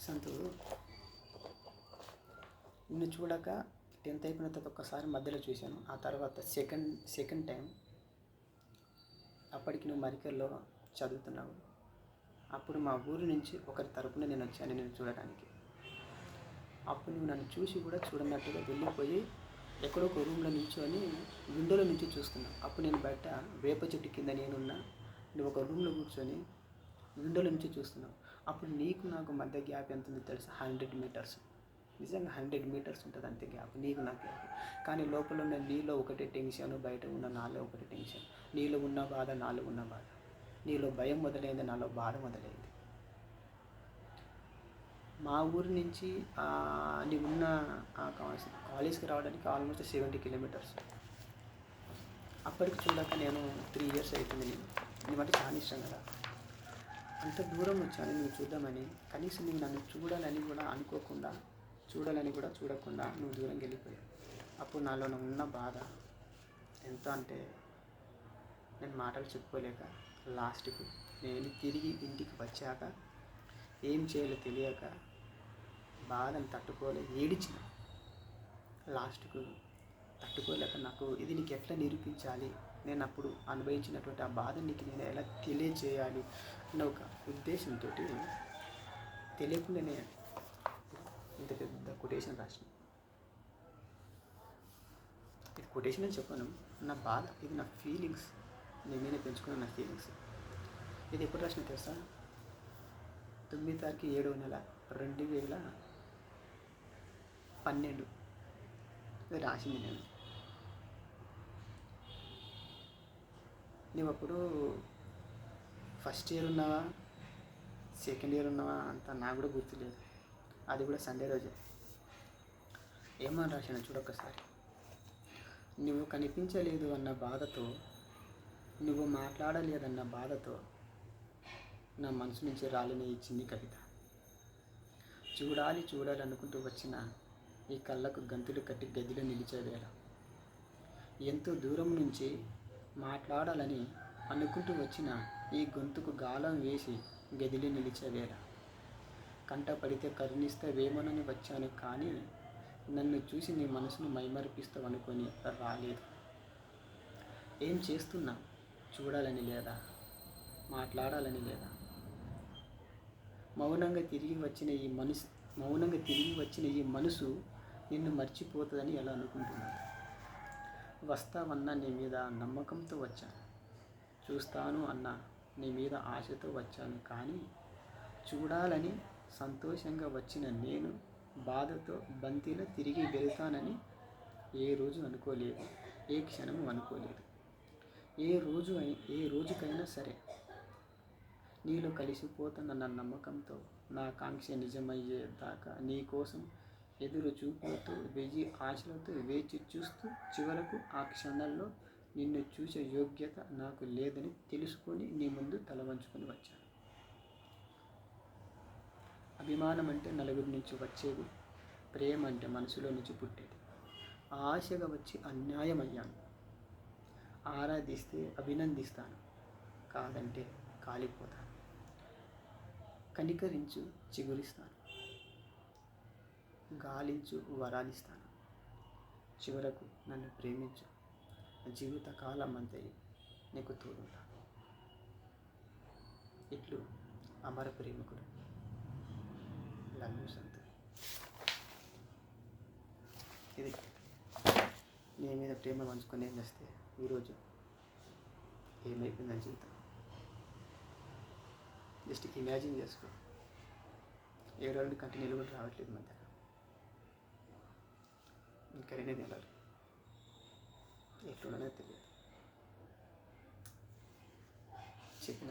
సంతు, నిన్ను చూడక 10th అయిపోయిన తర్వాత ఒక్కసారి మధ్యలో చూశాను. ఆ తర్వాత సెకండ్ టైం అప్పటికి నువ్వు మరికల్లో చదువుతున్నావు. అప్పుడు మా ఊరి నుంచి ఒకరి తరపున నేను వచ్చాను నిన్ను చూడడానికి. అప్పుడు నువ్వు నన్ను చూసి కూడా చూడనట్టుగా వెళ్ళిపోయి ఎక్కడో ఒక రూమ్లో నిల్చొని విండోలో నుంచి చూస్తున్నావు. అప్పుడు నేను బయట వేప చెట్టు కింద నేనున్నా, నువ్వు ఒక రూమ్లో కూర్చొని విండోలో నుంచి చూస్తున్నావు. అప్పుడు నీకు నాకు మధ్య గ్యాప్ ఎంత ఉందో తెలుసా? 100 మీటర్స్. నిజంగా 100 మీటర్స్ ఉంటుంది అంతే గ్యాప్, నీకు నాకు గ్యాప్. కానీ లోపల ఉన్న నీలో ఒకటే టెన్షన్, బయట ఉన్న నాలో ఒకటే టెన్షన్. నీలో ఉన్న బాధ, నాలో ఉన్న బాధ. నీలో భయం మొదలైంది, నాలో బాధ మొదలైంది. మా ఊరి నుంచి నీవున్న కాలేజ్కి రావడానికి ఆల్మోస్ట్ 70 కిలోమీటర్స్. అప్పటికి చూడక నేను 3 ఇయర్స్ అవుతుంది. నీవంటే చాలా ఇష్టం కదా. అంత దూరం వచ్చాను నువ్వు చూద్దామని. కనీసం నువ్వు నన్ను చూడాలని కూడా అనుకోకుండా, చూడాలని కూడా చూడకుండా నువ్వు దూరంగా వెళ్ళిపోయావు. అప్పుడు నాలో ఉన్న బాధ ఎంత అంటే నేను మాటలు చెప్పుకోలేక లాస్ట్కు నేను తిరిగి ఇంటికి వచ్చాక ఏం చేయాలో తెలియక బాధను తట్టుకోలేక ఏడిచిన. లాస్ట్కు తట్టుకోలేక నాకు ఇది నీకు ఎట్లా నిరూపించాలి, నేను అప్పుడు అనుభవించినటువంటి ఆ బాధ నీకు నేను ఎలా తెలియజేయాలి అన్న ఒక ఉద్దేశంతో తెలియకుండానే ఇంత పెద్ద కొటేషన్ రాసిన. ఇది కొటేషన్ అని చెప్పాను, నా బాధ, ఇది నా ఫీలింగ్స్, నేనే పెంచుకున్న నా ఫీలింగ్స్. ఇది ఎప్పుడు రాసిన తెలుసా? 9వ తారీఖు 7వ నెల 2012 ఇది రాసింది నేను. నువ్వు అప్పుడు ఫస్ట్ ఇయర్ ఉన్నావా, సెకండ్ ఇయర్ ఉన్నావా అంత నాకు కూడా గుర్తులేదు. అది కూడా సండే రోజే. ఏమని రాశాను చూడొక్కసారి. నువ్వు కనిపించలేదు అన్న బాధతో, నువ్వు మాట్లాడలేదన్న బాధతో నా మనసు నుంచి రాలిన ఈ చిన్ని కవిత. చూడాలనుకుంటూ వచ్చిన ఈ కళ్ళకు గంతులు కట్టి గదిలో నిలిచేవేళ, ఎంతో దూరం నుంచి మాట్లాడాలని అనుకుంటూ వచ్చిన ఈ గొంతుకు గాలం వేసి గదిలో నిలిచేవేళ, కంట పడితే కరుణిస్తావేమోనని వచ్చాను, కానీ నన్ను చూసి నీ మనసును మైమరిపిస్తావు అనుకొని రాలేదు. ఏం చేస్తున్నా? చూడాలని లేదా, మాట్లాడాలని లేదా? మౌనంగా తిరిగి వచ్చిన ఈ మనసు నిన్ను మర్చిపోతుందని ఎలా అనుకుంటున్నాను? వస్తావన్నా నీ మీద నమ్మకంతో వచ్చాను, చూస్తాను అన్న నీ మీద ఆశతో వచ్చాను, కానీ చూడాలని సంతోషంగా వచ్చిన నేను బాధతో బంతిలో తిరిగి వెళ్తానని ఏ రోజు అనుకోలేదు, ఏ క్షణము అనుకోలేదు. ఏ రోజుకైనా సరే నీలో కలిసిపోతున్న నా నమ్మకంతో నా కాంక్ష నిజమయ్యే దాకా నీ కోసం ఎదురు చూపులతో, 1000 ఆశలతో వేచి చూస్తూ చివరకు ఆ క్షణంలో నిన్ను చూసే యోగ్యత నాకు లేదని తెలుసుకొని నీ ముందు తల వంచుకొని వచ్చాను. అభిమానం అంటే నలుగురి నుంచి వచ్చేది, ప్రేమ అంటే మనసులో నుంచి పుట్టేది. ఆశగా వచ్చి అన్యాయమయ్యాను. ఆరాధిస్తే అభినందిస్తాను, కాదంటే కాలిపోతాను. కనికరించు చిగురిస్తాను, గాలించు వరాలిస్తాను. చివరకు నన్ను ప్రేమించు, జీవితకాలం అంతయు నీకు తోడుంటాను. ఇట్లు అమర ప్రేమికుడు లల్లు సంతు. ఇది నీ మీద ప్రేమ పంచుకొని ఏం చేస్తే ఈరోజు ఏమైపోయిందని జీవితం. జస్ట్ ఇమాజిన్ చేసుకో. 7 రోజులు కంటిన్యూలు కూడా రావట్లేదు మధ్య, ఇంకా 2 నెలలు ఎట్లున్నానో తెలియదు. చెప్పిన